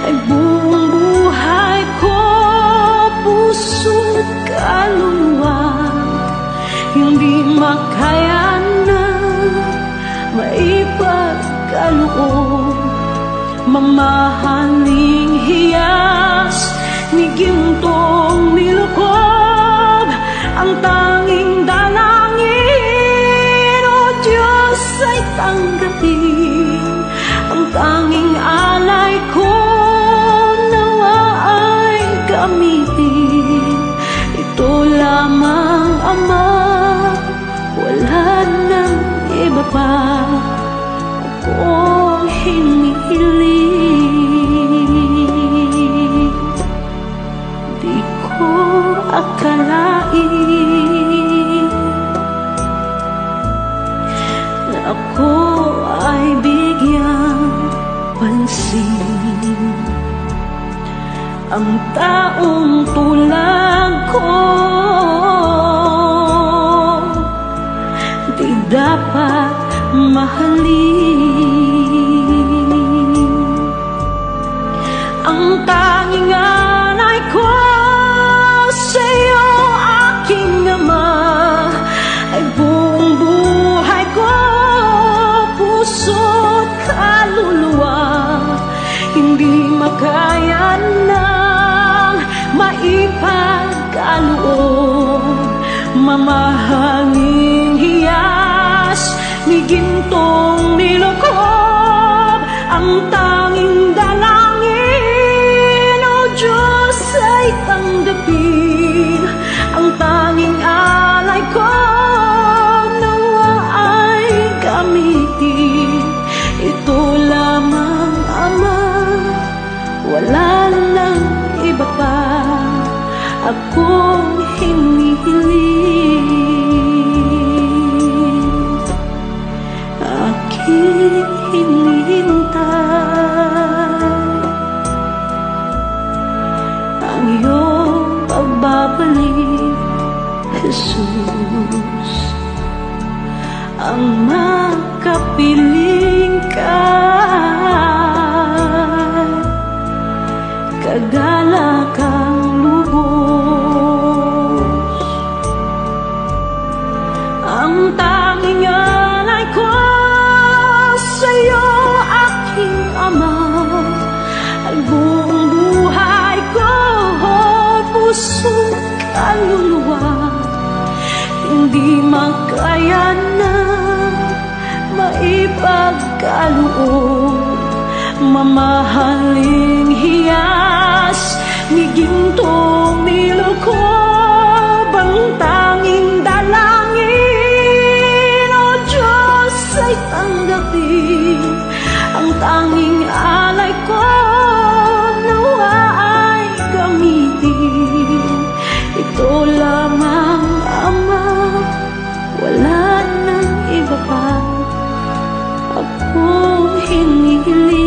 ay buong buhay ko, puso't kaluluwa, hindi makaya na maipagkaloob. Mamahaling hiyas ni gintong nilukob, ang tanging dalangin, o Diyos, ay tanggapin. Ang tanging alay ko, nawa ay gamitin. Ito lamang, Ama, wala nang iba pa akong hinihiling. Di ko akalain na ako ay bigyang pansin. Ang taong tulad ko di dapat mahalin. Ang tanging alay ko sa'yo, aking Ama, ay buong buhay ko, puso't kaluluwa, hindi makaya nang maipagkaloob. Mamahaling hiyas ni gintong nilukob, ang tanging dalangin, o Diyos, ay tanggapin. Ang tanging alay ko, nawa ay gamitin. Ito lamang, Ama, wala nang iba pa akong hinihiling. Aking hinihintay ang iyong pagbabalik, Jesus. Ang makapiling ka, kagalakang lubos. Ang tanging alay ko sa'yo, aking Ama, ay buong buhay ko, puso't kaluluwa, hindi makaya na maipagkaloob. Mamahaling hiyas ni gintong nilukob, ang tanging dalangin, o Diyos, ay tanggapin. Ang tanging alay ko, nawa ay gamitin. Ito lamang, Ama, wala nang iba pa akong hinihiling.